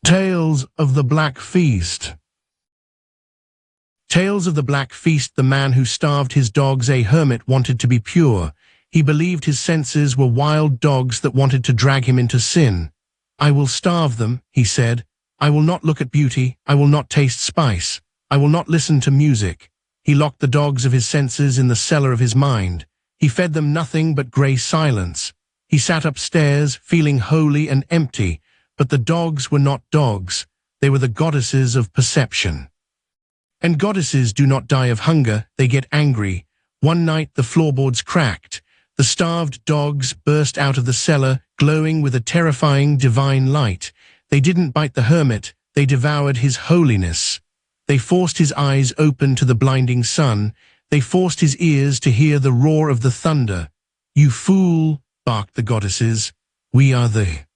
Tales of the Black Feast. Tales of the Black Feast. The man who starved his dogs. A hermit wanted to be pure. He believed his senses were wild dogs that wanted to drag him into sin. I will starve them, he said. I will not look at beauty. I will not taste spice. I will not listen to music. He locked the dogs of his senses in the cellar of his mind. He fed them nothing but grey silence. He sat upstairs, feeling holy and empty, but the dogs were not dogs. They were the goddesses of perception. And goddesses do not die of hunger, they get angry. One night the floorboards cracked. The starved dogs burst out of the cellar, glowing with a terrifying divine light. They didn't bite the hermit, they devoured his holiness. They forced his eyes open to the blinding sun. They forced his ears to hear the roar of the thunder. You fool, barked the goddesses. We are the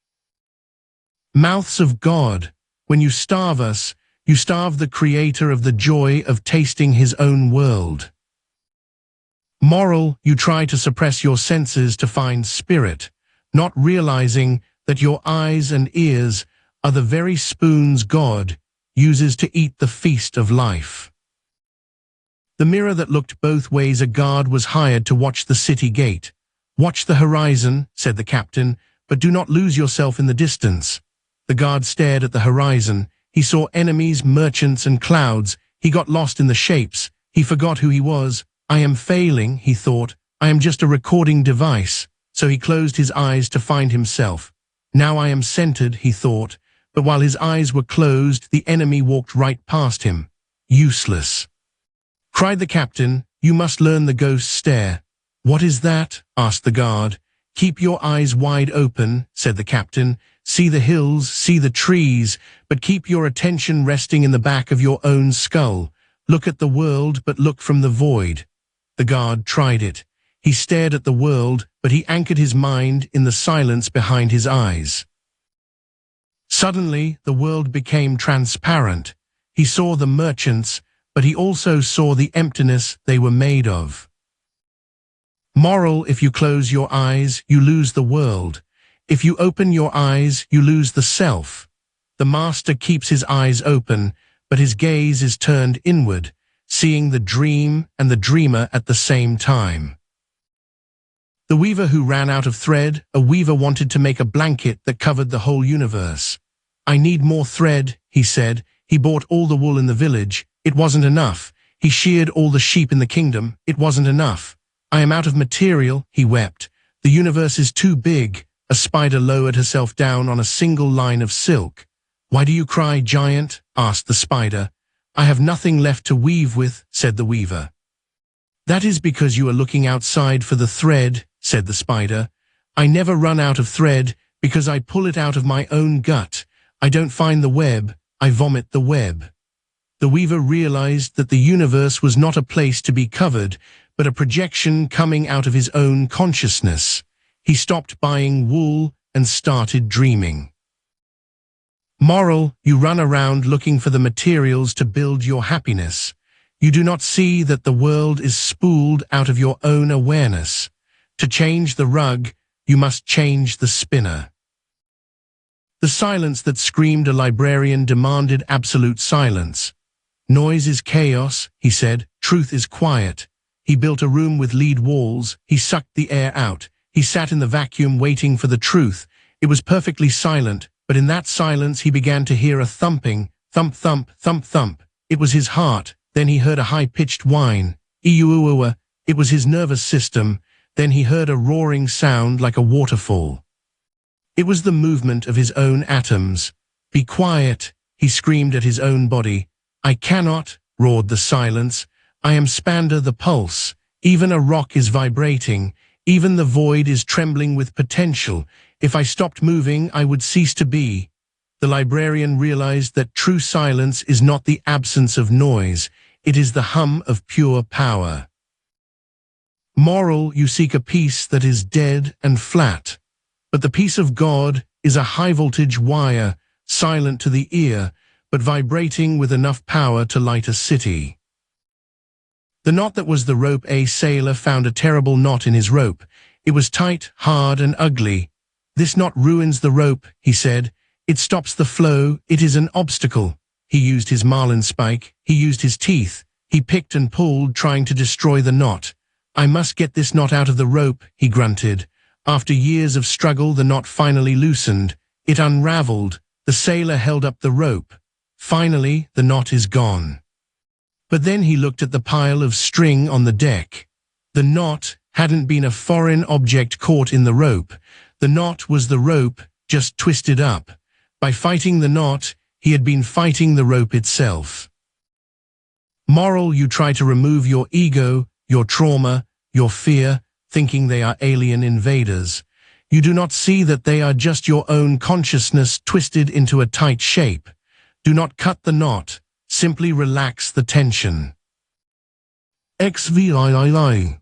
mouths of God. When you starve us, you starve the creator of the joy of tasting his own world. Moral, you try to suppress your senses to find spirit, not realizing that your eyes and ears are the very spoons God uses to eat the feast of life. The mirror that looked both ways. A guard was hired to watch the city gate. Watch the horizon, said the captain, but do not lose yourself in the distance. The guard stared at the horizon. He saw enemies, merchants, and clouds. He got lost in the shapes. He forgot who he was. I am failing, he thought. I am just a recording device. So he closed his eyes to find himself. Now I am centered, he thought. But while his eyes were closed, the enemy walked right past him. Useless. Cried the captain, you must learn the ghost stare. What is that? Asked the guard. Keep your eyes wide open, said the captain. See the hills, see the trees, but keep your attention resting in the back of your own skull. Look at the world, but look from the void. The guard tried it. He stared at the world, but he anchored his mind in the silence behind his eyes. Suddenly, the world became transparent. He saw the merchants, but he also saw the emptiness they were made of. Moral, if you close your eyes, you lose the world. If you open your eyes, you lose the self. The master keeps his eyes open, but his gaze is turned inward, seeing the dream and the dreamer at the same time. The weaver who ran out of thread. A weaver wanted to make a blanket that covered the whole universe. I need more thread, he said. He bought all the wool in the village. It wasn't enough. He sheared all the sheep in the kingdom. It wasn't enough. I am out of material, he wept. The universe is too big. A spider lowered herself down on a single line of silk. Why do you cry, giant? Asked the spider. I have nothing left to weave with, said the weaver. That is because you are looking outside for the thread, said the spider. I never run out of thread because I pull it out of my own gut. I don't find the web, I vomit the web. The weaver realized that the universe was not a place to be covered, but a projection coming out of his own consciousness. He stopped buying wool and started dreaming. Moral, you run around looking for the materials to build your happiness. You do not see that the world is spooled out of your own awareness. To change the rug, you must change the spinner. The silence that screamed. A librarian demanded absolute silence. Noise is chaos, he said. Truth is quiet. He built a room with lead walls. He sucked the air out. He sat in the vacuum waiting for the truth. It was perfectly silent, but in that silence he began to hear a thumping, thump, thump, thump, thump. It was his heart. Then he heard a high-pitched whine. Ee-oo-oo-oo. It was his nervous system. Then he heard a roaring sound like a waterfall. It was the movement of his own atoms. Be quiet, he screamed at his own body. I cannot, roared the silence. I am Spanda the pulse. Even a rock is vibrating. Even the void is trembling with potential. If I stopped moving, I would cease to be. The librarian realized that true silence is not the absence of noise. It is the hum of pure power. Moral, you seek a peace that is dead and flat. But the peace of God is a high-voltage wire, silent to the ear, but vibrating with enough power to light a city. The knot that was the rope. A sailor found a terrible knot in his rope. It was tight, hard, and ugly. This knot ruins the rope, he said. It stops the flow, it is an obstacle. He used his marlinspike, he used his teeth, he picked and pulled, trying to destroy the knot. I must get this knot out of the rope, he grunted. After years of struggle, the knot finally loosened. It unraveled. The sailor held up the rope. Finally, the knot is gone. But then he looked at the pile of string on the deck. The knot hadn't been a foreign object caught in the rope. The knot was the rope, just twisted up. By fighting the knot, he had been fighting the rope itself. Moral: you try to remove your ego, your trauma, your fear, thinking they are alien invaders. You do not see that they are just your own consciousness twisted into a tight shape. Do not cut the knot, simply relax the tension. XVIII